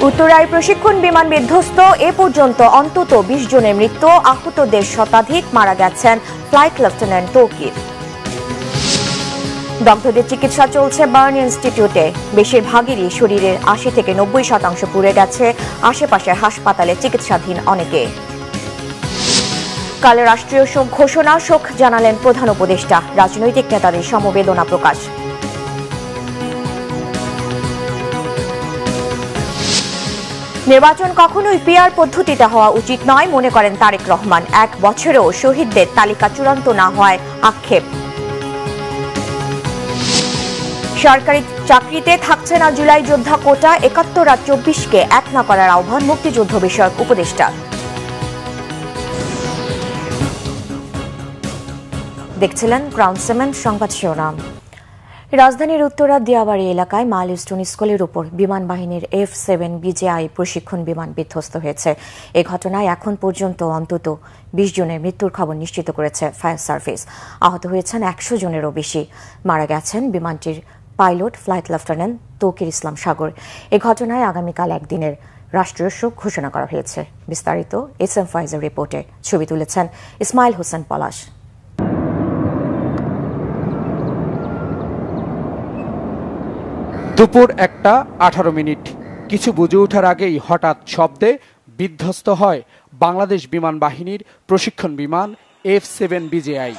উত্তরায় প্রশিক্ষণ বিমান বিধ্বস্ত, এ পর্যন্ত অন্তত ২০ জনের মৃত্যু, আহতদের শতাধিক, মারা গেছেন ফ্লাইট লেফটেন্যান্ট তৌকির। দগ্ধদের চিকিৎসা চলছে বার্ন ইনস্টিটিউটে। বেশিরভাগেরই শরীরের ৮০ থেকে ৯০% পুড়ে গেছে, আশেপাশের হাসপাতালে চিকিৎসাধীন অনেকে। কাল রাষ্ট্রীয় শোক ঘোষণা, শোক জানালেন প্রধান উপদেষ্টা, রাজনৈতিক নেতাদের সমবেদনা প্রকাশ। নির্বাচন কখনোই পিআর পদ্ধতিতে হওয়া উচিত নয় মনে করেন তারেক রহমান। ১ বছরেও শহীদদের তালিকা চূড়ান্ত না হওয়ায় আক্ষেপ। সরকারি চাকরিতে থাকছে না জুলাই যোদ্ধা কোটা, ৭১ আর ২৪কে এক না করার আহ্বান মুক্তিযুদ্ধ বিষয়ক উপদেষ্টা। দেখছিলেন ক্রাউন সিমেন্ট সংবাদ শিরোনাম। রাজধানীর উত্তরা দিয়াবাড়ি এলাকায় মাইলস্টোন স্কুলের উপর বিমান বাহিনীর F-7 BJI প্রশিক্ষণ বিমান বিধ্বস্ত হয়েছে। এ ঘটনায় এখন পর্যন্ত অন্তত ২০ জনের মৃত্যুর খবর নিশ্চিত করেছে ফায়ার সার্ভিস। আহত হয়েছেন ১০০ জনেরও বেশি। মারা গেছেন বিমানটির পাইলট ফ্লাইট লেফটেন্যান্ট তৌকির ইসলাম সাগর। এ ঘটনায় আগামীকাল একদিনের রাষ্ট্রীয় শোক ঘোষণা করা হয়েছে। বিস্তারিত SM ফাইজের রিপোর্টে। ছবি তুলেছেন ইসমাইল হোসেন পলাশ। দুপুর ১টা ১৮ কিছু বুঝে ওঠার আগেই হঠাৎ শব্দে বিধ্বস্ত হয় বাংলাদেশ বিমান বাহিনীর প্রশিক্ষণ বিমান F-7 BJI।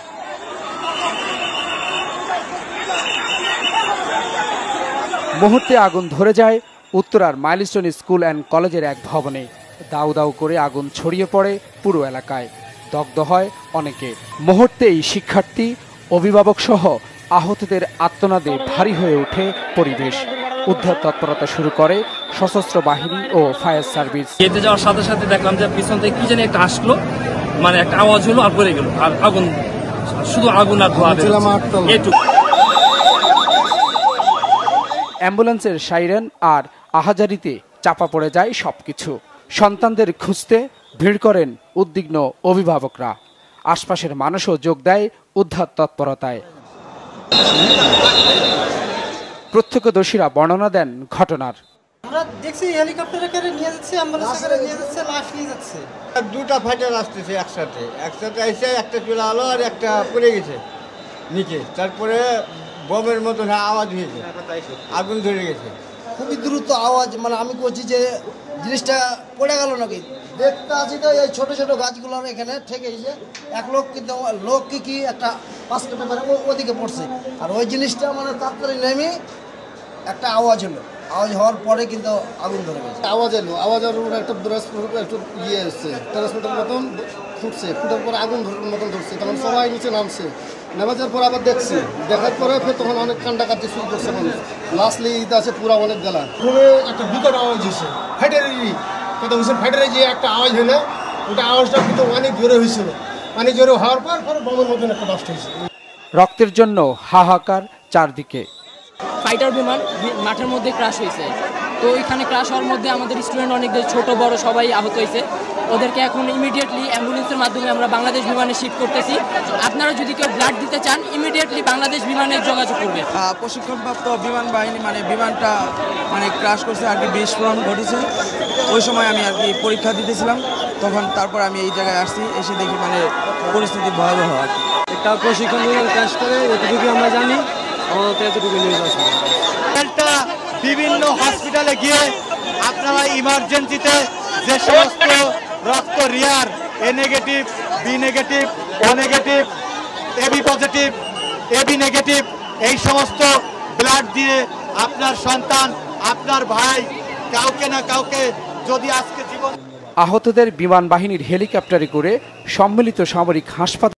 মুহূর্তে আগুন ধরে যায় উত্তরার মাইলস্টোন স্কুল অ্যান্ড কলেজের এক ভবনে। দাউ দাউ করে আগুন ছড়িয়ে পড়ে পুরো এলাকায়, দগ্ধ হয় অনেকে। মুহূর্তেই শিক্ষার্থী, অভিভাবক সহ আহতদের আর্তনাদে ভারী হয়ে ওঠে পরিবেশ। উদ্ধার তৎপরতা শুরু করে সশস্ত্র বাহিনী ও ফায়ার সার্ভিস। যেতে যাওয়ার সাথে সাথে দেখলাম যে পিছন থেকে কি জানি একটা আসলো, মানে একটা আওয়াজ হলো আর পড়ে গেল, আর আগুন, শুধু আগুন আর ধোঁয়া। অ্যাম্বুলেন্সের সাইরেন আর আহাজারিতে চাপা পড়ে যায় সবকিছু। সন্তানদের খুঁজতে ভিড় করেন উদ্বিগ্ন অভিভাবকরা। আশপাশের মানুষও যোগ দেয় উদ্ধার তৎপরতায়। প্রত্যক্ষদর্শীরা বর্ণনা দেন ঘটনার। আমরা দেখছি হেলিকপ্টারে করে নিয়ে যাচ্ছে, অ্যাম্বুলেন্সে করে নিয়ে যাচ্ছে, লাশ নিয়ে যাচ্ছে। দুটা ফাইটার আসতেছে একসাথে এসে একটা চলে আলো আর একটা পড়ে গেছে নিচে। তারপরে বমের মতন আওয়াজ হয়েছে, আগুন ধরে গেছে। খুবই দ্রুত আওয়াজ, মানে আমি বলছি যে জিনিসটা পড়ে গেল নাকি। দেখতে আছি তো এই ছোট ছোট গাছগুলো এখানে ঠেকে গেছে। এক লোক কিন্তু লোক কি একটা পাঁচটা পেপারে ওদিকে পড়ছে, আর ওই জিনিসটা মানে তাড়াতাড়ি নেমে একটা আওয়াজ হলো। আওয়াজ হওয়ার পরে কিন্তু আগুন ধরে গেছে। আওয়াজ এলো, আওয়াজের উপরে একটা একটু ইয়ে এসছে, ট্রান্সমিটার মতন ফুটছে, ফুটার পরে আগুন মতন ধরছে। তখন সবাই নিচে নামছে, নামাজের পর আবার দেখছি, দেখার পরে তখন অনেক কান্ডাকাটি শুরু করছে মানুষ। লাস্টলি ঈদ আছে পুরা অনেক গেলা। একটা বিকট আওয়াজ হয়েছে, ফাইটারেরই কথা বলছেন, ফাইটারে যে একটা আওয়াজ হলো, ওটা আওয়াজটা কিন্তু অনেক জোরে হয়েছিল। অনেক জোরে হওয়ার পর বমের মতন একটা নষ্ট হয়েছে। রক্তের জন্য হাহাকার চারদিকে। ফাইটার বিমান মাঠের মধ্যে ক্রাশ হয়েছে, তো ওইখানে ক্রাশ হওয়ার মধ্যে আমাদের স্টুডেন্ট অনেকদের ছোট বড় সবাই আহত হয়েছে। ওদেরকে এখন ইমিডিয়েটলি অ্যাম্বুলেন্সের মাধ্যমে আমরা বাংলাদেশ বিমানে শিফট করতেছি। আপনারা যদি কেউ ব্লাড দিতে চান ইমিডিয়েটলি বাংলাদেশ বিমানে যোগাযোগ করবে। প্রশিক্ষণপ্রাপ্ত বিমান বাহিনী বিমানটা ক্রাশ করছে আর কি, বিস্ফোরণ ঘটেছে। ওই সময় আমি আর কি পরীক্ষা দিতেছিলাম, তখন তারপর আমি এই জায়গায় আসছি, এসে দেখি পরিস্থিতি ভয়াবহ আর কি। একটা প্রশিক্ষণ বিমান ক্রাশ করে, এতটুকু আমরা জানি। বিভিন্ন হসপিটালে গিয়ে আপনারা ইমার্জেন্সিতে যে সমস্ত রক্ত রিয়ার A negative, B negative, O negative, AB positive, AB negative, এই সমস্ত ব্লাড দিয়ে আপনার সন্তান, আপনার ভাই, কাউকে না কাউকে যদি আজকে জীবন। আহতদের বিমান বাহিনীর হেলিকপ্টারে করে সম্মিলিত সামরিক হাসপাতাল